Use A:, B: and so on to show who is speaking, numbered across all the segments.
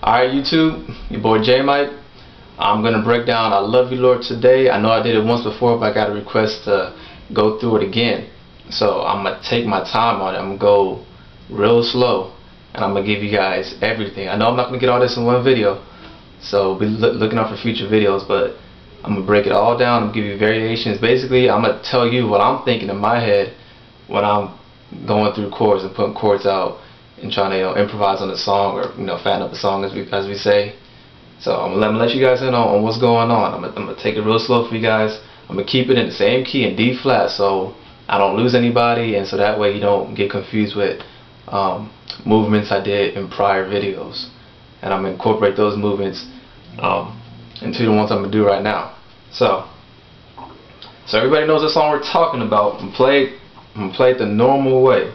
A: Alright YouTube, your boy JMyke. I'm going to break down I Love You Lord today. I know I did it once before, but I got a request to go through it again. So I'm going to take my time on it. I'm going to go real slow, and I'm going to give you guys everything. I know I'm not going to get all this in one video, so be looking out for future videos, but I'm going to break it all down. I'm going to give you variations. Basically, I'm going to tell you what I'm thinking in my head when I'm going through chords and putting chords out and trying to improvise on the song, or fatten up the song, as we say. So I'm gonna let you guys in on what's going on. I'm gonna take it real slow for you guys. I'm gonna keep it in the same key in D flat, so I don't lose anybody, and so that way you don't get confused with movements I did in prior videos. And I'm gonna incorporate those movements into the ones I'm gonna do right now. So everybody knows the song we're talking about. I'm gonna play it the normal way.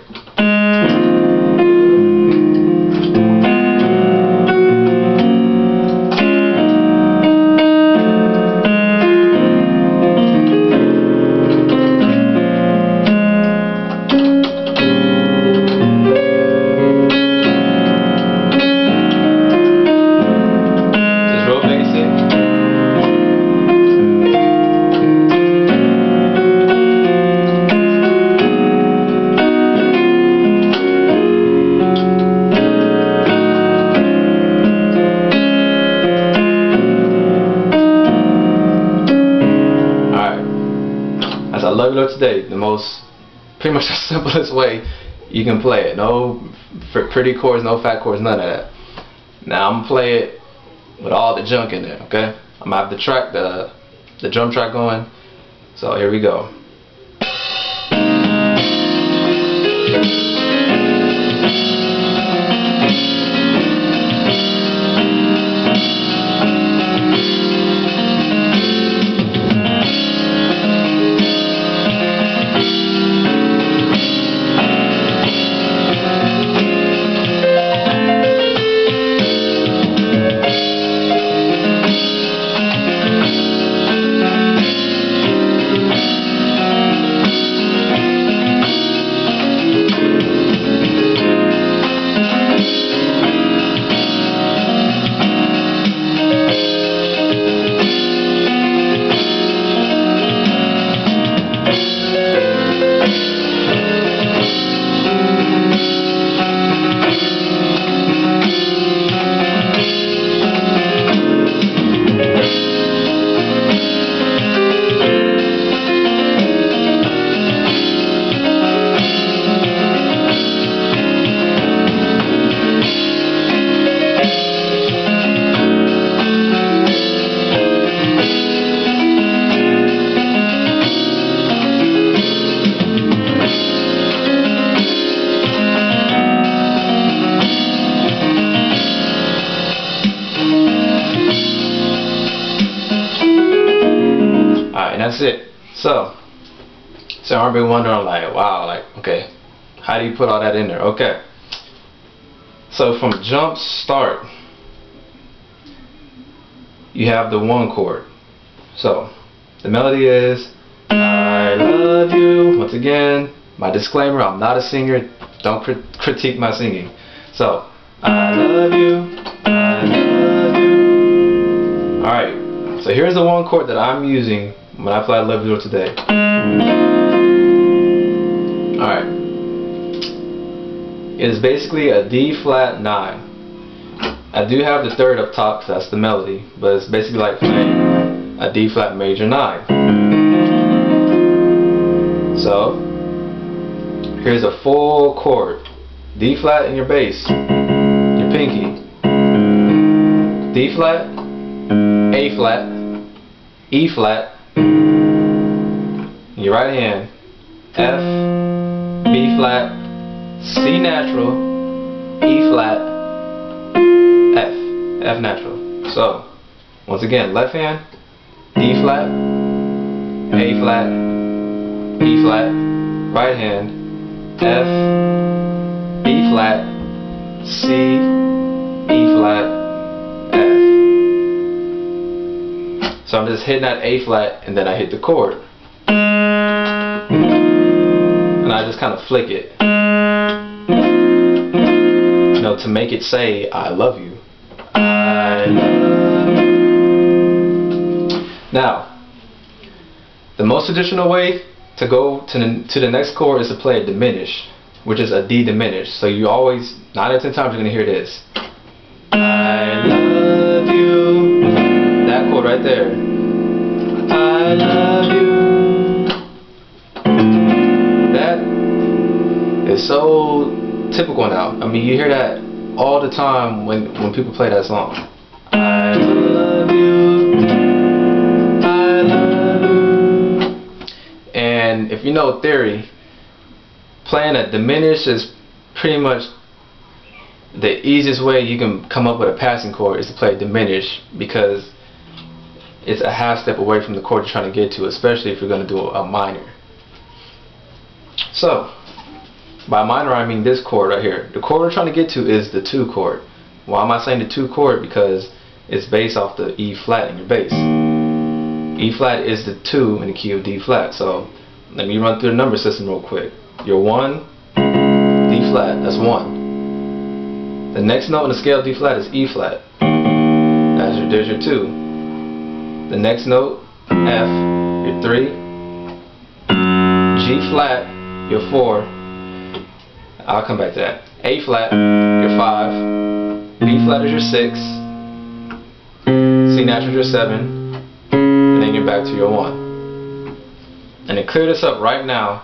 A: I Love You Lord today, pretty much the simplest way you can play it. No pretty chords, no fat chords, none of that. Now I'm gonna play it with all the junk in there, okay? I'm gonna have the track, the drum track going. So here we go. And that's it. So I've been wondering, like, wow, like, okay, how do you put all that in there? Okay, so from jump start, you have the one chord. So the melody is I love you. Once again, my disclaimer, I'm not a singer, don't critique my singing. So I love you, I love you. Alright, so here's the one chord that I'm using when I play I Love You Lord today. Alright. It is basically a D flat 9. I do have the third up top because that's the melody, but it's basically like playing a D flat major 9. So here's a full chord. D flat in your bass, your pinky, D flat, A flat, E flat, your right hand, F, B flat, C natural, E flat, F natural. So once again, left hand, D flat, A flat, E flat, right hand, F, B flat, C, E flat, F. So I'm just hitting that A flat, and then I hit the chord. And I just kind of flick it, to make it say I love you. I Now, the most traditional way to go to the next chord is to play a diminished, which is a D diminished. So you always, 9 out of 10 times you're going to hear this. I love you. That chord right there. I love you. That is so typical now. I mean, you hear that all the time when people play that song. I love you. I love you. And if you know theory, playing a diminished is pretty much the easiest way you can come up with a passing chord is to play diminished, because it's a half step away from the chord you're trying to get to, especially if you're going to do a minor. So, by minor I mean this chord right here. The chord we're trying to get to is the 2 chord. Why am I saying the 2 chord? Because it's based off the E flat in your bass. E flat is the 2 in the key of D flat. So, let me run through the number system real quick. Your 1, D flat, that's 1. The next note in the scale of D flat is E flat. There's your 2. The next note, F, your 3. G flat, your 4. I'll come back to that. A flat, your 5. B flat is your 6. C natural is your 7. And then you're back to your 1. And to clear this up right now,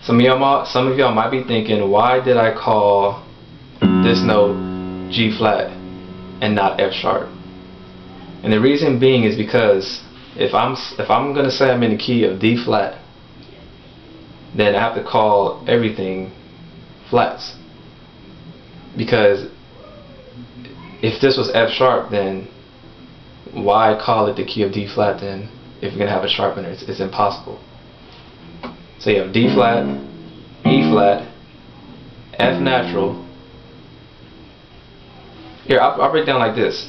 A: some of y'all might be thinking, why did I call this note G flat and not F sharp? And the reason being is because if I'm gonna say I'm in the key of D flat, then I have to call everything flats. Because if this was F sharp, then why call it the key of D flat then if you're gonna have a sharp in it? It's impossible. So you have D flat, E flat, F natural. Here, I'll break down like this.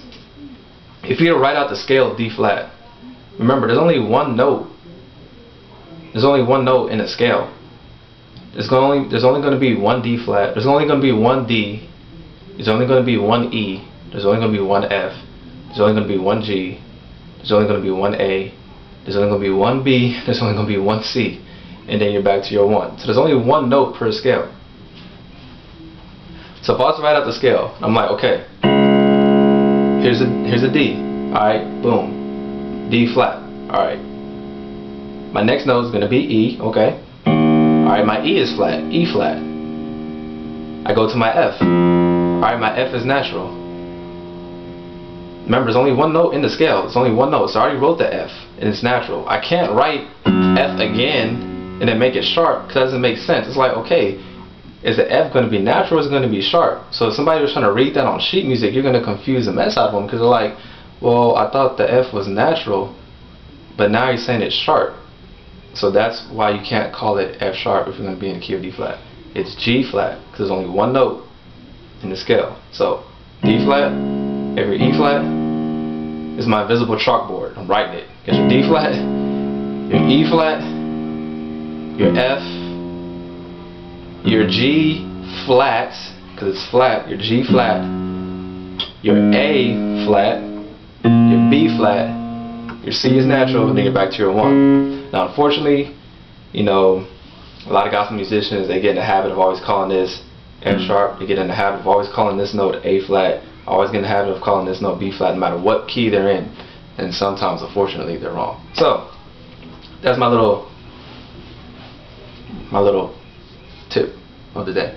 A: If you were to write out the scale of D flat, remember there's only one note. There's only one note in a scale. There's only going to be one D flat. There's only going to be one D. There's only going to be one E. There's only going to be one F. There's only going to be one G. There's only going to be one A. There's only going to be one B. There's only going to be one C. And then you're back to your 1. So there's only one note per scale. So if I was to write out the scale, I'm like, okay, here's a D. Alright, boom. D flat. Alright. My next note is going to be E. Okay. Alright, my E is flat. E flat. I go to my F. Alright, my F is natural. Remember, there's only one note in the scale. It's only one note. So I already wrote the F, and it's natural. I can't write F again and then make it sharp, because that doesn't make sense. It's like, okay, is the F going to be natural or is it going to be sharp? So if somebody was trying to read that on sheet music, you're going to confuse the mess out of them, because they're like, well, I thought the F was natural, but now you're saying it's sharp. So that's why you can't call it F sharp if you're going to be in the key of D flat. It's G flat, because there's only one note in the scale. So D flat, every E flat is my visible chalkboard. I'm writing it. Get your D flat, your E flat, your F, your G flat, because it's flat, your G flat, your A flat, your B flat, your C is natural, and then you're back to your 1. Now unfortunately, you know, a lot of gospel musicians, they get in the habit of always calling this F sharp, they get in the habit of always calling this note A flat, always get in the habit of calling this note B flat no matter what key they're in, and sometimes unfortunately they're wrong. So that's my little tip of the day.